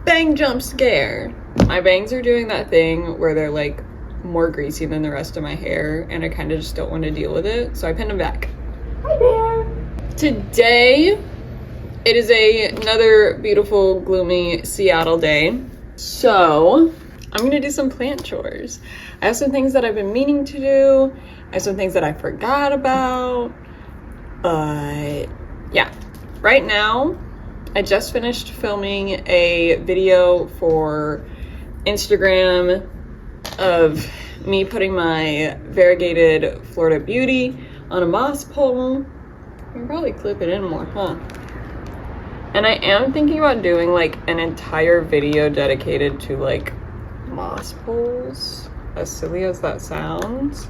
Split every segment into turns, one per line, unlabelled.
bang jump scare. My bangs are doing that thing where they're like more greasy than the rest of my hair, and I kind of just don't want to deal with it, so I pinned them back. Hi there. Today, it is another beautiful, gloomy Seattle day, so I'm gonna do some plant chores. I have some things that I've been meaning to do. I have some things that I forgot about, but yeah. Right now, I just finished filming a video for Instagram of me putting my variegated Florida Beauty on a moss pole. I can probably clip it in more, huh? And I am thinking about doing like an entire video dedicated to like moss poles, as silly as that sounds.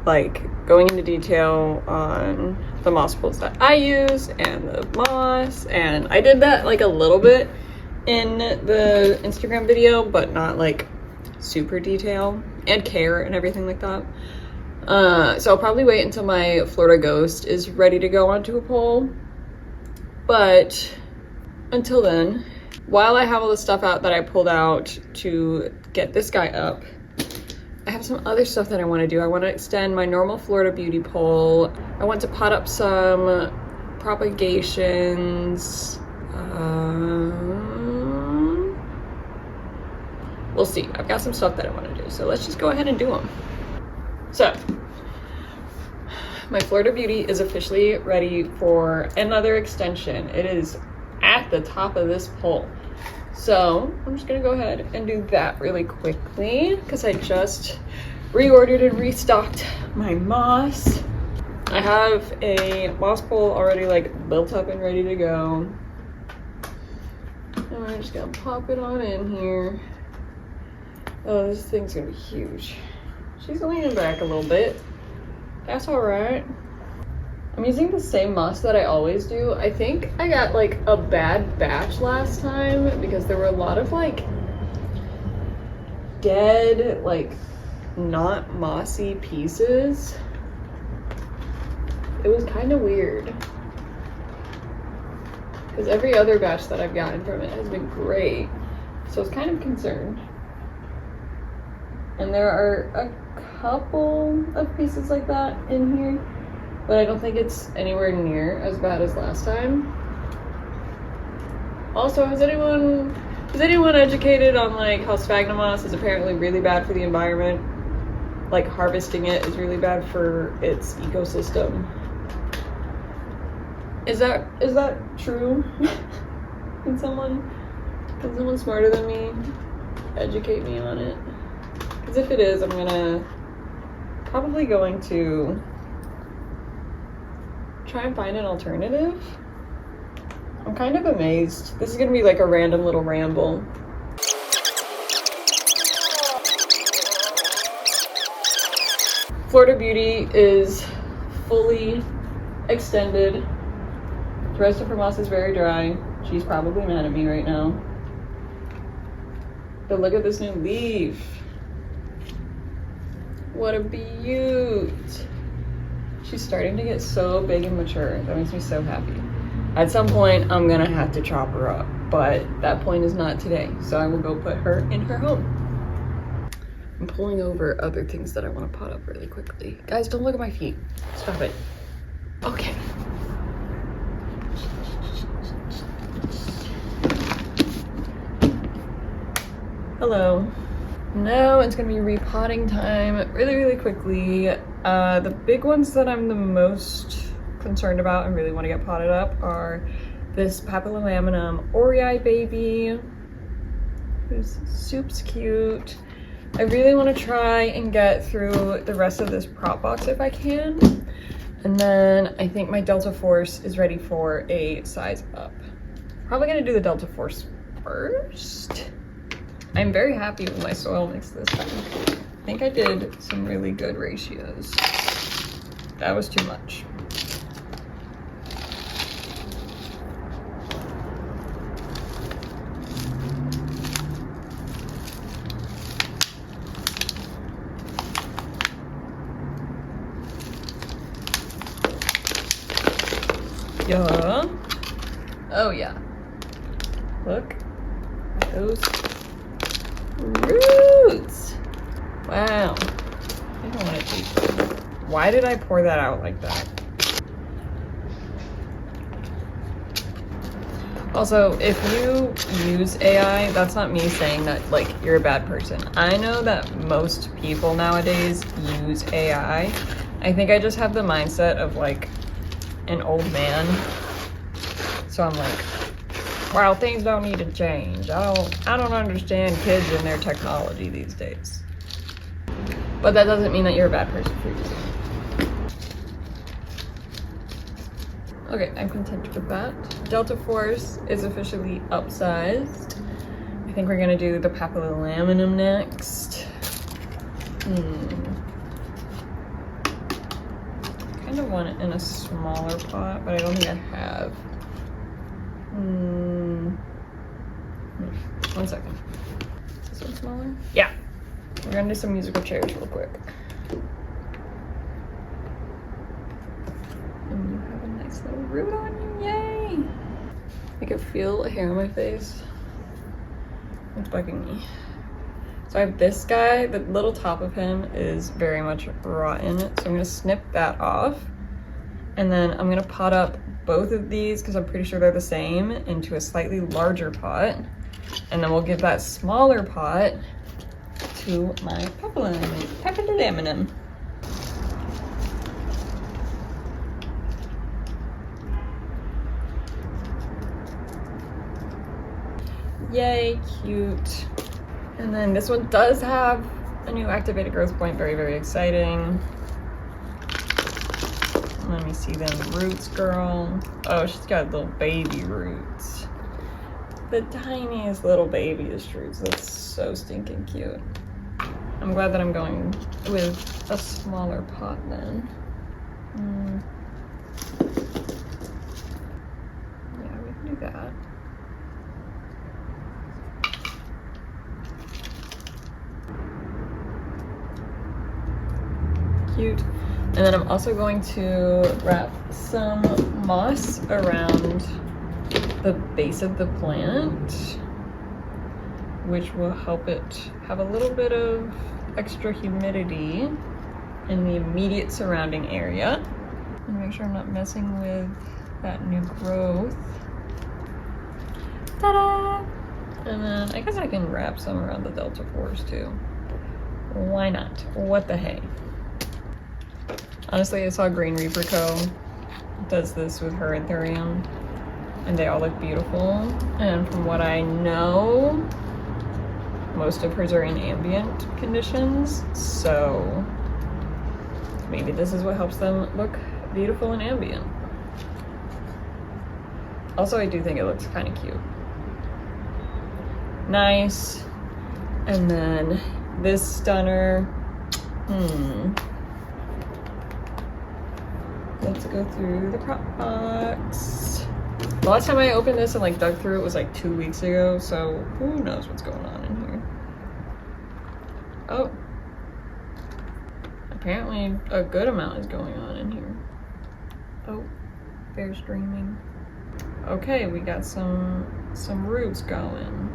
Like going into detail on the moss poles that I use and the moss, and I did that like a little bit in the Instagram video, but not like super detail and care and everything like that. So I'll probably wait until my Florida Ghost is ready to go onto a pole. But until then, while I have all the stuff out that I pulled out to get this guy up, I have some other stuff that I want to do. I want to extend my normal Florida Beauty pole. I want to pot up some propagations. We'll see. I've got some stuff that I want to do, so let's just go ahead and do them. So, my Florida Beauty is officially ready for another extension. It is at the top of this pole. So I'm just gonna go ahead and do that really quickly because I just reordered and restocked my moss. I have a moss pole already like built up and ready to go. And we're just gonna pop it on in here. Oh, this thing's gonna be huge. She's leaning back a little bit. That's all right. I'm using the same moss that I always do. I think I got like a bad batch last time because there were a lot of like dead, like not mossy pieces. It was kind of weird because every other batch that I've gotten from it has been great. So I was kind of concerned. And there are a couple of pieces like that in here, but I don't think it's anywhere near as bad as last time. Also, is anyone educated on like how sphagnum moss is apparently really bad for the environment? Like harvesting it is really bad for its ecosystem. Is that true? Can someone smarter than me educate me on it? Because if it is, I'm probably going to try and find an alternative. I'm kind of amazed. This is gonna be like a random little ramble. Florida Beauty is fully extended. The rest of her moss is very dry. She's probably mad at me right now. But look at this new leaf. What a beaut. She's starting to get so big and mature. That makes me so happy. At some point, I'm gonna have to chop her up, but that point is not today. So I will go put her in her home. I'm pulling over other things that I want to pot up really quickly. Guys, don't look at my feet. Stop it. Okay. Hello. Now it's gonna be repotting time really quickly. The big ones that I'm the most concerned about and really want to get potted up are this Papillomaminum Orei baby, who's super cute. I really want to try and get through the rest of this prop box if I can. And then I think my Delta Force is ready for a size up. Probably gonna do the Delta Force first. I'm very happy with my soil mix this time. I think I did some really good ratios. That was too much. Yeah. Oh yeah. Look. those roots. Wow. I don't want to taste them. Why did I pour that out like that? Also, if you use AI, that's not me saying that like you're a bad person. I know that most people nowadays use AI. I think I just have the mindset of like an old man. So I'm like, well, things don't need to change. I don't understand kids and their technology these days. But that doesn't mean that you're a bad person for using it. Okay, I'm content with that. Delta Force is officially upsized. I think we're gonna do the papillomaminum next. Kind of want it in a smaller pot, but I don't think I have. One second. Is this one smaller? Yeah. We're gonna do some musical chairs real quick. And you have a nice little root on you, yay! I can feel a hair on my face. It's bugging me. So I have this guy, the little top of him is very much rotten, so I'm gonna snip that off. And then I'm gonna pot up both of these, because I'm pretty sure they're the same, into a slightly larger pot. And then we'll give that smaller pot to my papillomaminum. Yay, cute. And then this one does have a new activated growth point, very, very exciting. Let me see them roots, girl. Oh, she's got little baby roots. The tiniest little babyest roots. That's so stinking cute. I'm glad that I'm going with a smaller pot then. Yeah, we can do that. Cute. And then I'm also going to wrap some moss around the base of the plant, which will help it have a little bit of extra humidity in the immediate surrounding area. And make sure I'm not messing with that new growth. Ta-da! And then I guess I can wrap some around the Delta Force too. Why not? What the hey? Honestly, I saw Green Reaper Co. does this with her Anthurium, and they all look beautiful. And from what I know, most of hers are in ambient conditions, so maybe this is what helps them look beautiful in ambient. Also, I do think it looks kind of cute. Nice. And then this stunner, let's go through the prop box. The last time I opened this and like dug through it was like 2 weeks ago, so who knows what's going on in here. Oh. Apparently a good amount is going on in here. Oh, bear's dreaming. Okay, we got some roots going.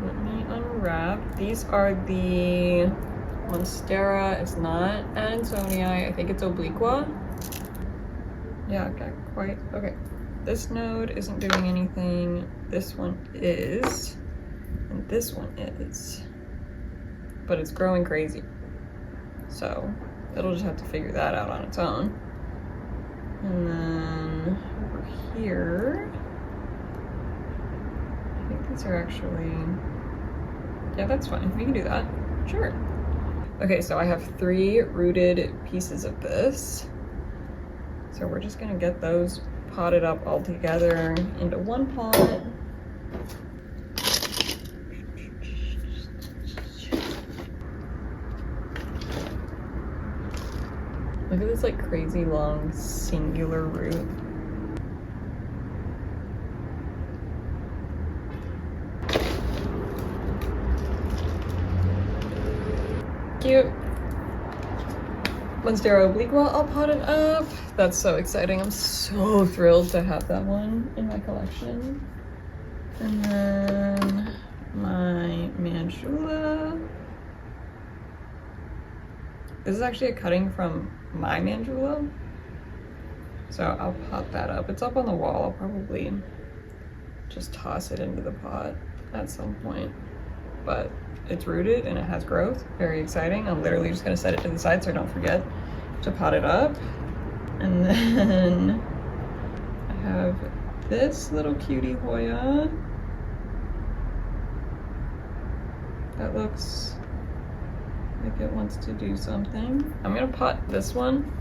Let me unwrap. These are the Monstera. It's not Ansonii. I think it's Obliqua. Yeah, okay, quite, okay. This node isn't doing anything. This one is, and this one is. But it's growing crazy. So it'll just have to figure that out on its own. And then over here, I think these are actually, yeah, that's fine. We can do that, sure. Okay, so I have 3 rooted pieces of this. So we're just gonna get those potted up all together into one pot. Look at this like crazy long singular root. Cute. Monstera Obliqua all potted up. That's so exciting. I'm so thrilled to have that one in my collection. And then my This is actually a cutting from my mandula. So I'll pot that up. It's up on the wall. I'll probably just toss it into the pot at some point. But it's rooted and it has growth. Very exciting. I'm literally just gonna set it to the side so I don't forget to pot it up. And then I have this little cutie Hoya. That looks like it wants to do something. I'm gonna pot this one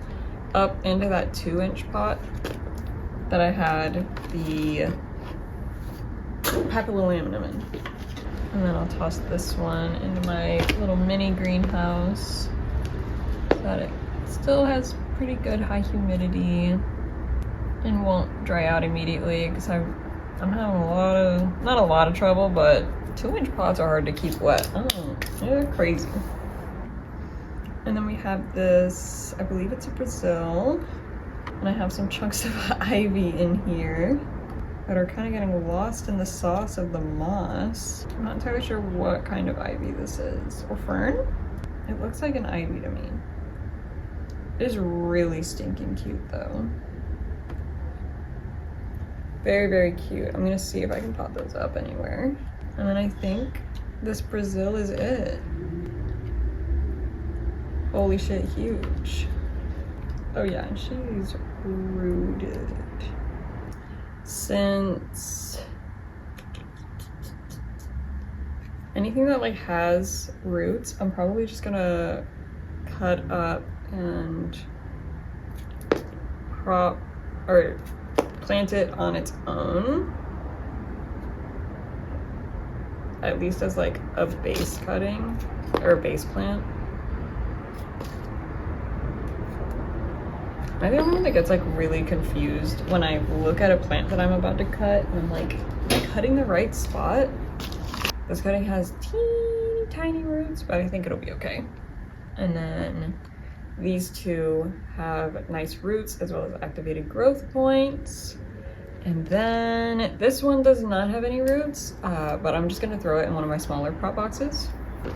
up into that 2-inch pot that I had the papilloaminum in. And then I'll toss this one into my little mini greenhouse so that it still has pretty good high humidity and won't dry out immediately, because I'm having not a lot of trouble, but 2-inch pots are hard to keep wet. Oh, they're crazy. And then we have this, I believe it's a Brazil, and I have some chunks of ivy in here that are kind of getting lost in the sauce of the moss. I'm not entirely sure what kind of ivy this is. Or fern? It looks like an ivy to me. It is really stinking cute though. Very, very cute. I'm gonna see if I can pot those up anywhere. And then I think this Brazil is it. Holy shit, huge. Oh yeah, and she's rooted. Since anything that like has roots, I'm probably just gonna cut up and plant it on its own, at least as like a base cutting or a base plant. Am I the only one that gets like really confused when I look at a plant that I'm about to cut and I'm like, am I cutting the right spot? This cutting has teeny tiny roots, but I think it'll be okay. And then these two have nice roots as well as activated growth points. And then this one does not have any roots, but I'm just gonna throw it in one of my smaller prop boxes. Put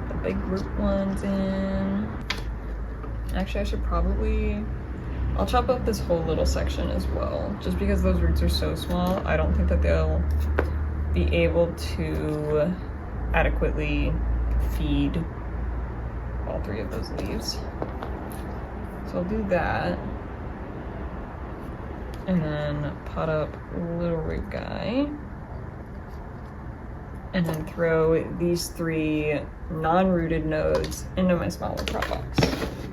the big root ones in. Actually, I should probably, I'll chop up this whole little section as well, just because those roots are so small. I don't think that they'll be able to adequately feed all 3 of those leaves. So I'll do that. And then pot up little root guy. And then throw these 3 non-rooted nodes into my smaller prop box.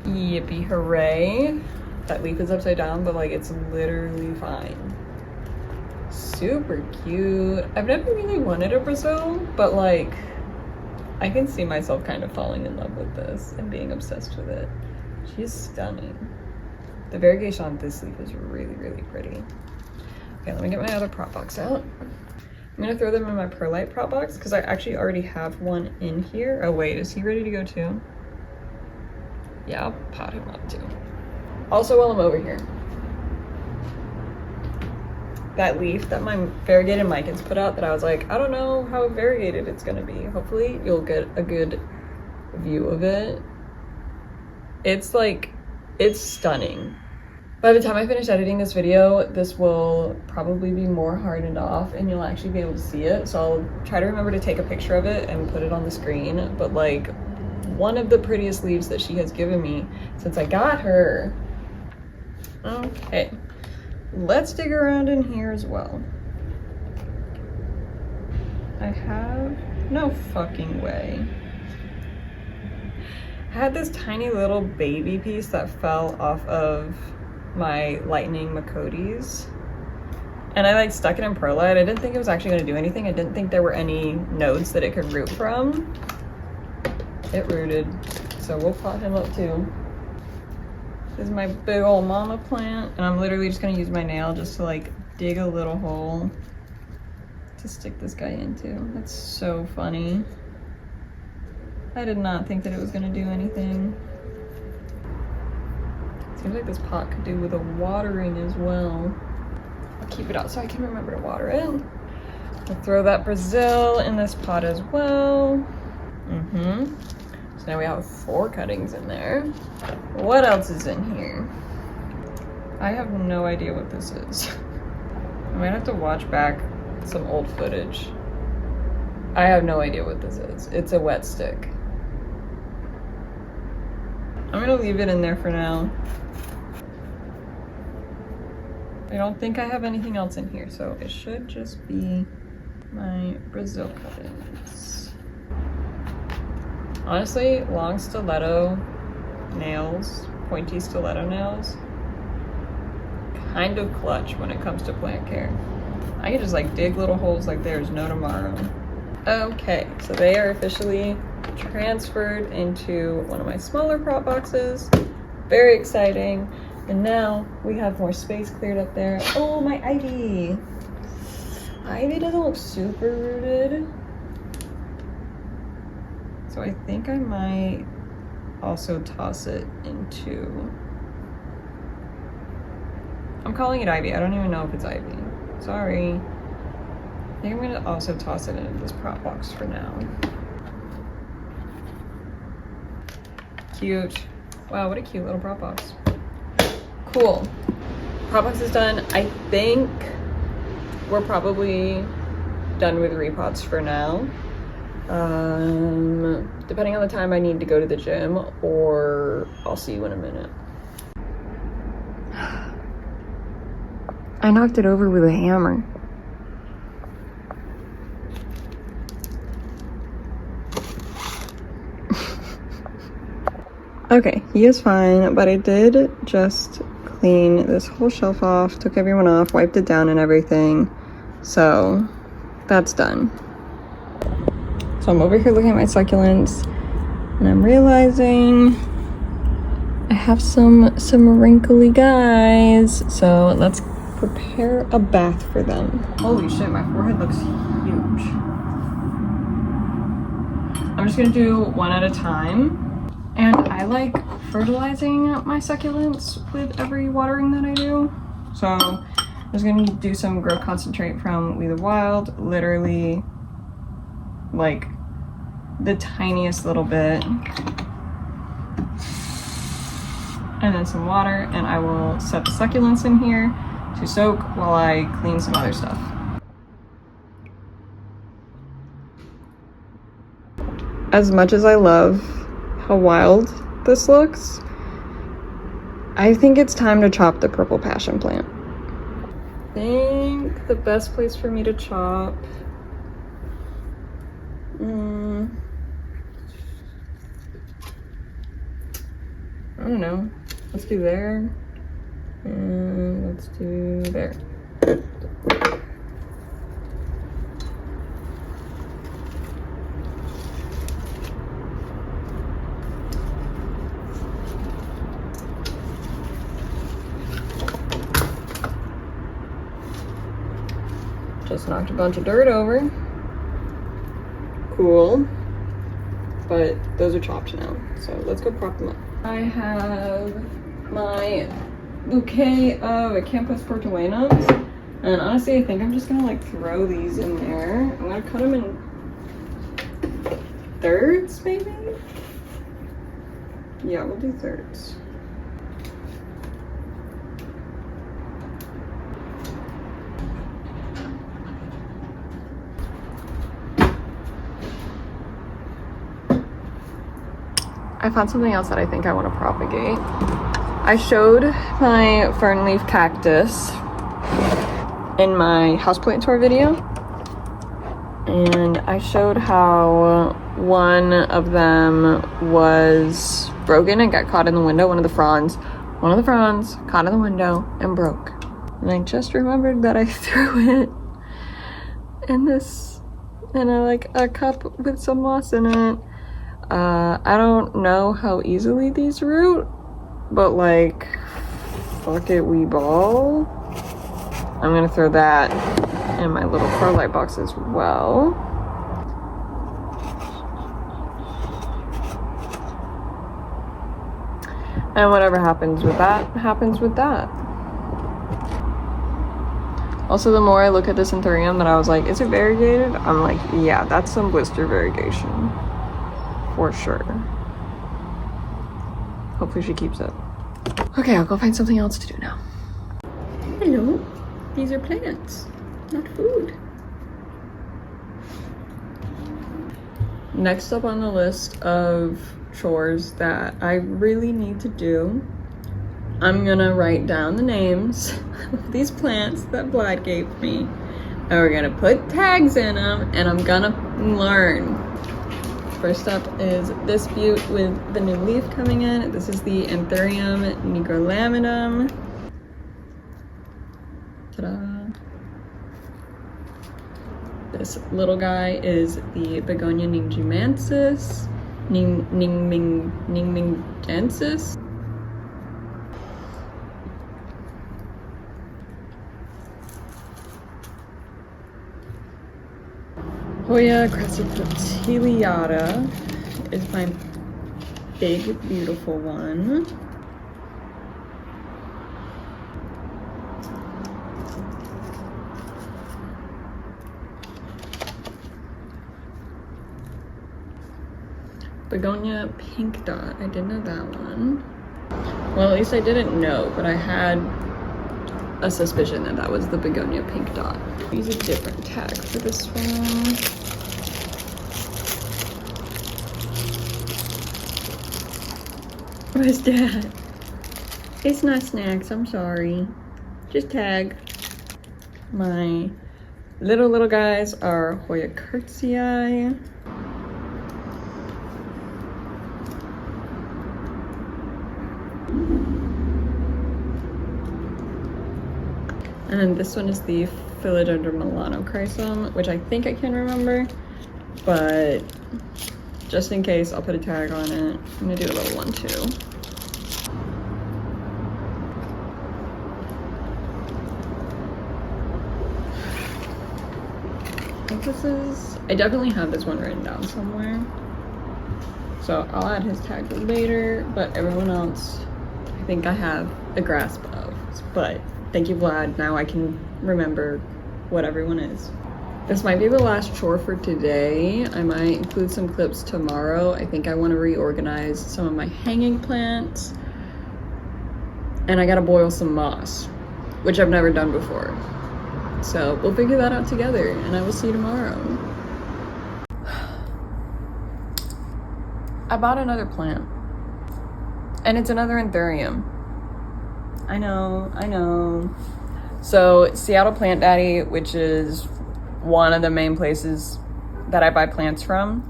Yippee hooray. That leaf is upside down, but like it's literally fine. Super cute. I've never really wanted a Brazil, but like I can see myself kind of falling in love with this and being obsessed with it. She's stunning. The variegation on this leaf is really, really pretty. Okay, let me get my other prop box out. I'm gonna throw them in my perlite prop box because I actually already have one in here. Oh wait, is he ready to go too? Yeah, I'll pot him up too. Also, while I'm over here, that leaf that my variegated micans put out that I was like, I don't know how variegated it's gonna be. Hopefully you'll get a good view of it. It's like, it's stunning. By the time I finish editing this video, this will probably be more hardened off and you'll actually be able to see it. So I'll try to remember to take a picture of it and put it on the screen. But like, one of the prettiest leaves that she has given me since I got her. Okay, let's dig around in here as well. I have no fucking way. I had this tiny little baby piece that fell off of my lightning Macotes, and I like stuck it in perlite. I didn't think it was actually going to do anything. I didn't think there were any nodes that it could root from. It rooted, so we'll pot him up too. This is my big old mama plant, and I'm literally just going to use my nail just to like dig a little hole to stick this guy into. That's so funny. I did not think that it was going to do anything. Seems like this pot could do with a watering as well. I'll keep it out so I can remember to water it. I'll throw that Brazil in this pot as well. So So now we have 4 cuttings in there. What else is in here? I have no idea what this is. I might have to watch back some old footage. I have no idea what this is. It's a wet stick. I'm gonna leave it in there for now. I don't think I have anything else in here, so it should just be my Brazil cuttings. Honestly, long stiletto nails, pointy stiletto nails, kind of clutch when it comes to plant care. I can just like dig little holes like there's no tomorrow. Okay, so they are officially transferred into one of my smaller prop boxes. Very exciting. And now we have more space cleared up there. Oh, my ivy. Ivy doesn't look super rooted. So I think I might also toss it into... I'm calling it ivy. I don't even know if it's ivy. Sorry. I think I'm gonna also toss it into this prop box for now. Cute. Wow, what a cute little prop box. Cool. Prop box is done. I think we're probably done with repots for now. Depending on the time I need to go to the gym, or I'll see you in a minute. I knocked it over with a hammer. Okay, he is fine, but I did just clean this whole shelf off, took everyone off, wiped it down and everything. So that's done. So I'm over here looking at my succulents and I'm realizing I have some wrinkly guys. So let's prepare a bath for them. Holy shit, my forehead looks huge. I'm just gonna do one at a time. And I like fertilizing my succulents with every watering that I do. So I'm just gonna do some growth concentrate from We the Wild, literally like the tiniest little bit. And then some water, and I will set the succulents in here to soak while I clean some other stuff. As much as I love how wild this looks, I think it's time to chop the purple passion plant. I think the best place for me to chop, I don't know, let's do there, and let's do there. Just knocked a bunch of dirt over. Cool. But those are chopped now, so let's go prop them up. I have my bouquet of Acanthus portuenums, and honestly I think I'm just gonna like throw these in there. I'm gonna cut them in thirds maybe? Yeah, we'll do thirds. I found something else that I think I want to propagate. I showed my fern leaf cactus in my houseplant tour video, and I showed how one of them was broken and got caught in the window. One of the fronds caught in the window and broke. And I just remembered that I threw it in a cup with some moss in it. I don't know how easily these root, but like, fuck it, we ball. I'm gonna throw that in my little perlite box as well. And whatever happens with that, happens with that. Also, the more I look at this Anthurium that I was like, is it variegated? I'm like, yeah, that's some blister variegation. For sure. Hopefully she keeps it. Okay, I'll go find something else to do now. Hello. These are plants, not food. Next up on the list of chores that I really need to do, I'm gonna write down the names of these plants that Vlad gave me, and we're gonna put tags in them, and I'm gonna learn. First up is this butte with the new leaf coming in. This is the Anthurium nigrolaminum. Ta-da. This little guy is the Begonia ningmanensis. Ningmanensis. Hoya crassipetiliata is my big, beautiful one. Begonia pink dot, I didn't know that one. Well, at least I didn't know, but I had a suspicion that that was the Begonia pink dot. Use a different tag for this one. What is that? It's not snacks, I'm sorry. Just tag. My little guys are Hoya curtsii. And then this one is the Philodendron melanochrysum, which I think I can remember, but just in case, I'll put a tag on it. I'm gonna do a little one too. I think this is, I definitely have this one written down somewhere. So I'll add his tag later, but everyone else, I think I have a grasp of. But thank you, Vlad. Now I can remember what everyone is. This might be the last chore for today. I might include some clips tomorrow. I think I want to reorganize some of my hanging plants. And I gotta boil some moss, which I've never done before. So we'll figure that out together, and I will see you tomorrow. I bought another plant, and it's another Anthurium. I know. So Seattle Plant Daddy, which is one of the main places that I buy plants from,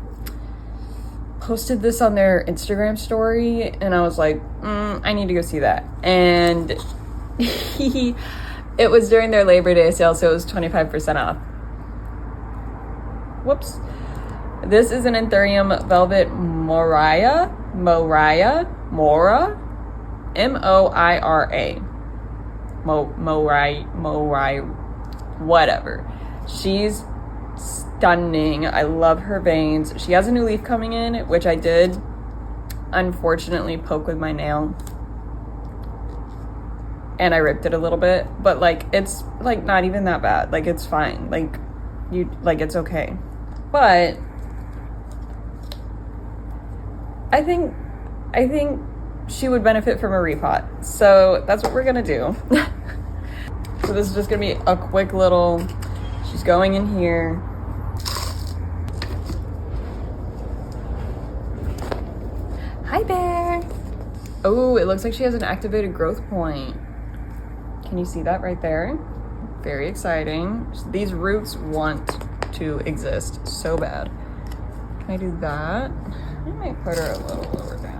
posted this on their Instagram story, and I was like, I need to go see that. And it was during their Labor Day sale, so it was 25% off. Whoops. This is an Anthurium Velvet Moira, M-O-I-R-A. Moira, whatever. She's stunning. I love her veins. She has a new leaf coming in, which I did unfortunately poke with my nail, and I ripped it a little bit, but like it's like not even that bad. Like it's fine. Like it's okay. But I think she would benefit from a repot. So that's what we're gonna do. So this is just gonna be a quick little, she's going in here. Hi there. Oh, it looks like she has an activated growth point. Can you see that right there? Very exciting. These roots want to exist so bad. Can I do that? I might put her a little lower down.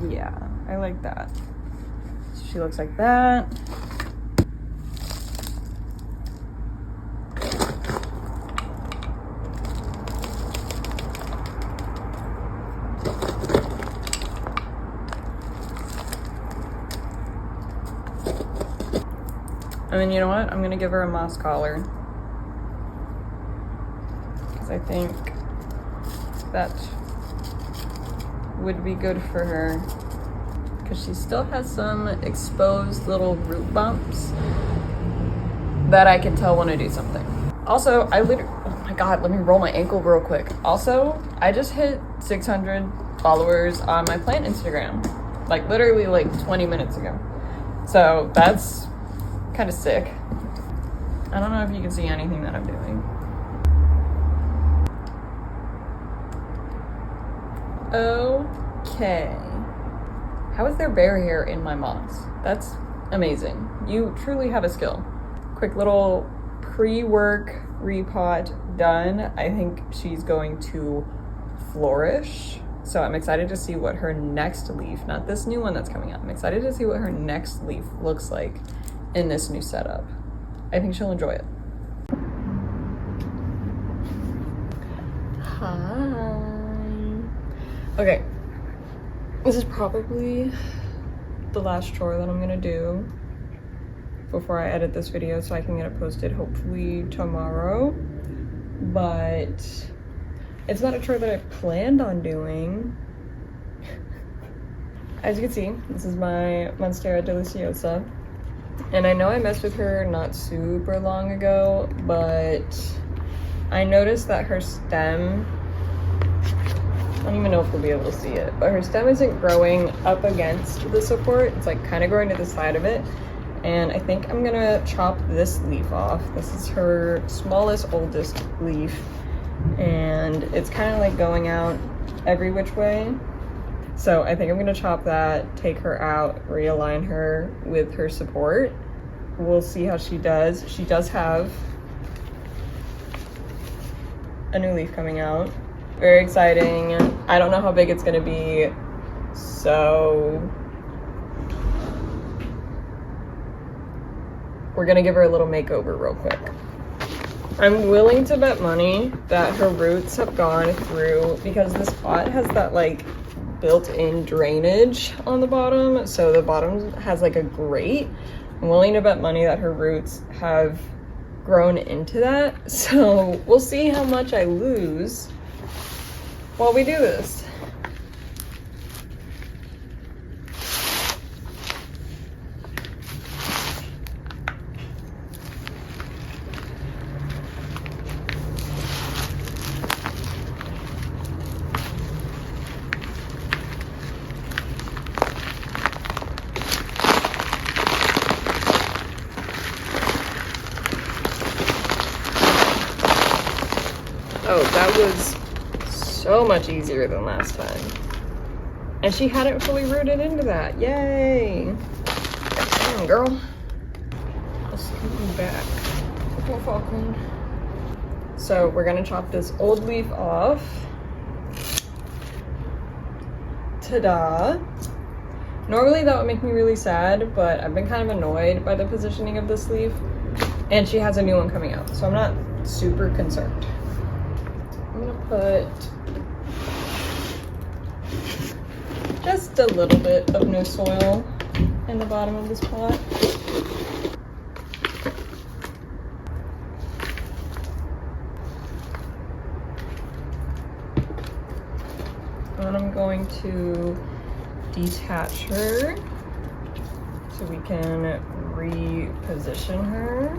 Yeah, I like that. So she looks like that. And then you know what? I'm gonna give her a moss collar, because I think that would be good for her, because she still has some exposed little root bumps that I can tell when I do something. Also, oh my God, let me roll my ankle real quick. Also, I just hit 600 followers on my plant Instagram, like literally like 20 minutes ago. So that's kind of sick. I don't know if you can see anything that I'm doing. Okay. How is there bear hair in my moss? That's amazing. You truly have a skill. Quick little pre-work repot done. I think she's going to flourish. So I'm excited to see what her next leaf, not this new one that's coming out. I'm excited to see what her next leaf looks like in this new setup. I think she'll enjoy it. Hi. Okay. This is probably the last chore that I'm gonna do before I edit this video so I can get it posted hopefully tomorrow. But it's not a chore that I planned on doing. As you can see, this is my Monstera deliciosa. And I know I messed with her not super long ago, but I noticed that her stem, I don't even know if we'll be able to see it, but her stem isn't growing up against the support. It's like kind of growing to the side of it. And I think I'm gonna chop this leaf off. This is her smallest, oldest leaf. And it's kind of like going out every which way. So I think I'm gonna chop that, take her out, realign her with her support. We'll see how she does. She does have a new leaf coming out. Very exciting. I don't know how big it's gonna be, so we're gonna give her a little makeover real quick. I'm willing to bet money that her roots have gone through, because this pot has that like built-in drainage on the bottom, so the bottom has like a grate. I'm willing to bet money that her roots have grown into that, so we'll see how much I lose while we do this. Oh, that was so much easier than last time. And she hadn't fully rooted into that. Yay! Come on, girl. Let's come back. Poor Falcon. So we're gonna chop this old leaf off. Ta-da! Normally that would make me really sad, but I've been kind of annoyed by the positioning of this leaf. And she has a new one coming out, so I'm not super concerned. I'm gonna put just a little bit of no soil in the bottom of this pot. And I'm going to detach her so we can reposition her.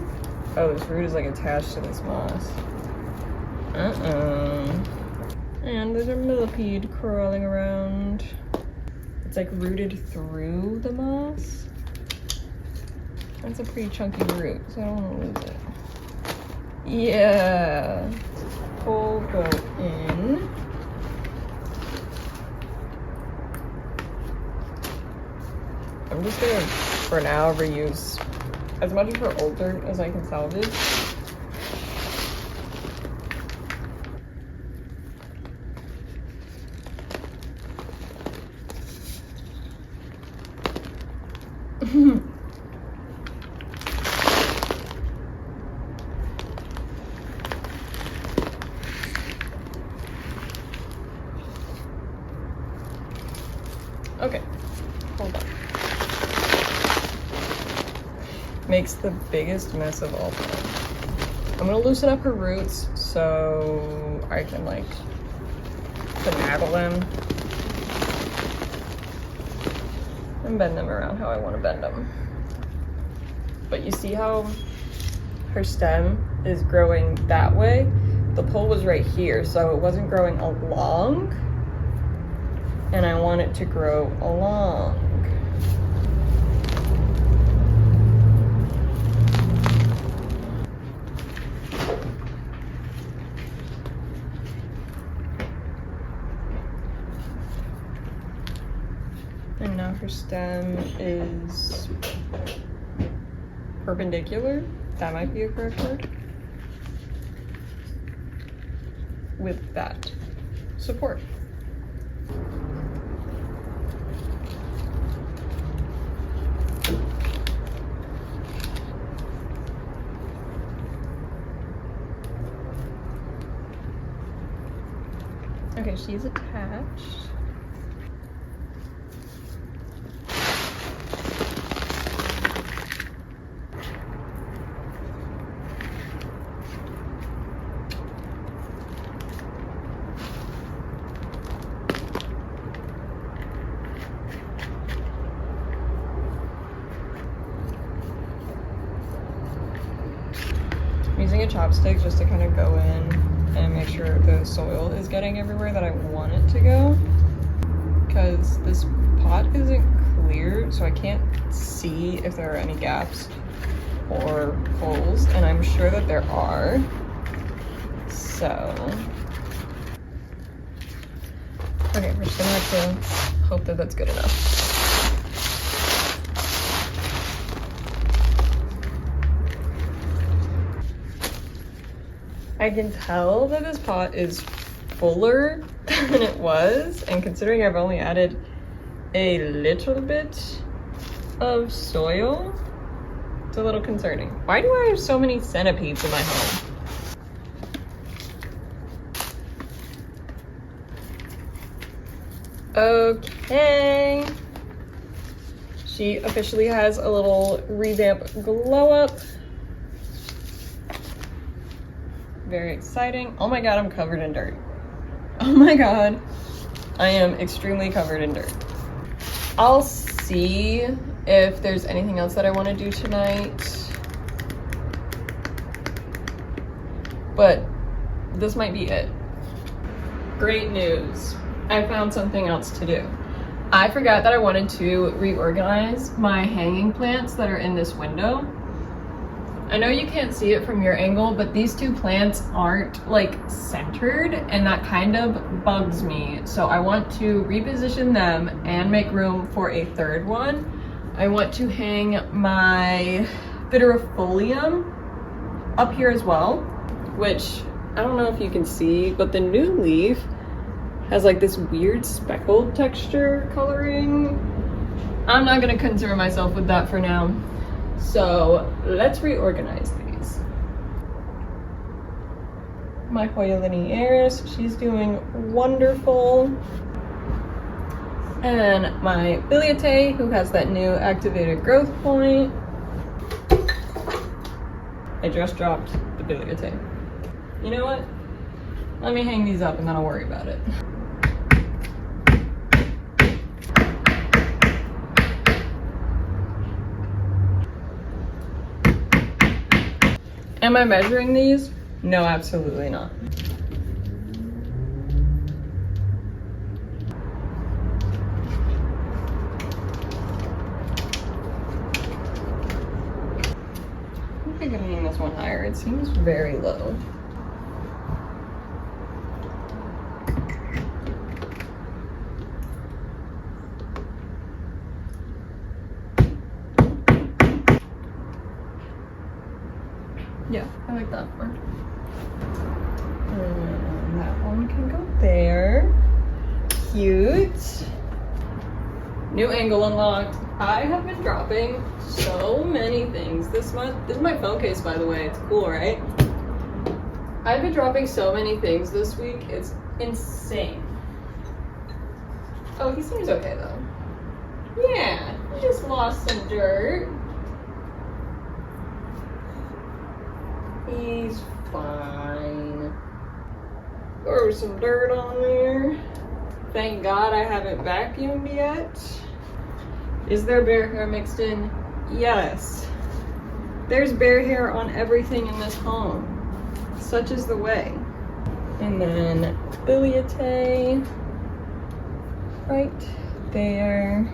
Oh, this root is like attached to this moss. And there's a millipede crawling around. It's like rooted through the moss. That's a pretty chunky root, so I don't want to lose it. Yeah. Pull, go in. I'm just gonna, for now, reuse as much of her old dirt as I can salvage. Okay, hold on. Makes the biggest mess of all time. I'm gonna loosen up her roots so I can like finagle them and bend them around how I want to bend them. But you see how her stem is growing that way. The pole was right here, so it wasn't growing along, and I want it to grow along. And now her stem is perpendicular. That might be a correct word. With that support. Okay, she's attached. I'm using a chopstick just to kind of go in and make sure the soil is getting everywhere that I want it to go, because this pot isn't clear, so I can't see if there are any gaps or holes, and I'm sure that there are. So okay, we're just gonna have to hope that that's good enough. I can tell that this pot is fuller than it was, and considering I've only added a little bit of soil, it's a little concerning. Why do I have so many centipedes in my home? Okay. She officially has a little revamp glow up. Very exciting. Oh my god, I'm covered in dirt. Oh my god, I am extremely covered in dirt. I'll see if there's anything else that I want to do tonight, but this might be it. Great news. I found something else to do. I forgot that I wanted to reorganize my hanging plants that are in this window. I know you can't see it from your angle, but these two plants aren't like centered, and that kind of bugs me. So I want to reposition them and make room for a third one. I want to hang my Vitterifolium up here as well, which I don't know if you can see, but the new leaf has like this weird speckled texture coloring. I'm not gonna concern myself with that for now. So let's reorganize these. My Hoya linearis, she's doing wonderful. And my Biliate, who has that new activated growth point. I just dropped the Biliate. You know what? Let me hang these up and then I'll worry about it. Am I measuring these? No, absolutely not. I think I'm hanging this one higher. It seems very low. Yeah, I like that one. And that one can go there. Cute. New angle unlocked. I have been dropping so many things this month. This is my phone case, by the way. It's cool, right? I've been dropping so many things this week. It's insane. Oh, he seems okay, though. Yeah, he just lost some dirt. He's fine. Throw some dirt on there. Thank God I haven't vacuumed yet. Is there bear hair mixed in? Yes. There's bear hair on everything in this home. Such is the way. And then Biliate right there.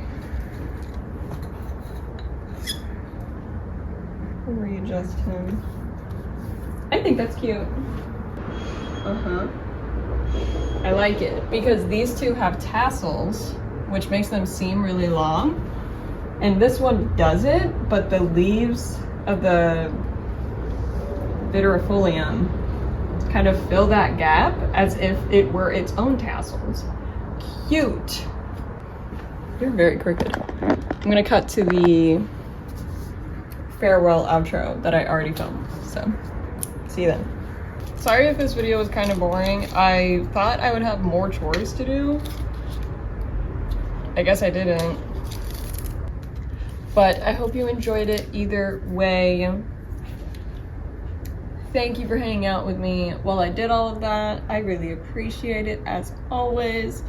Readjust him. I think that's cute. I like it because these two have tassels, which makes them seem really long. And this one doesn't, but the leaves of the Viderifolium kind of fill that gap as if it were its own tassels. Cute. You're very crooked. I'm gonna cut to the farewell outro that I already filmed, so see you then. Sorry if this video was kind of boring. I thought I would have more chores to do. I guess I didn't. But I hope you enjoyed it either way. Thank you for hanging out with me while I did all of that. I really appreciate it as always.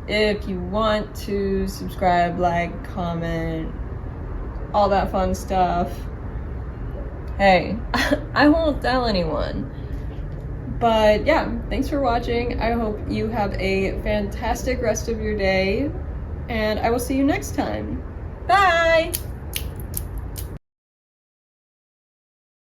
If you want to subscribe, like, comment, all that fun stuff. Hey, I won't tell anyone. But yeah, thanks for watching. I hope you have a fantastic rest of your day, and I will see you next time. Bye!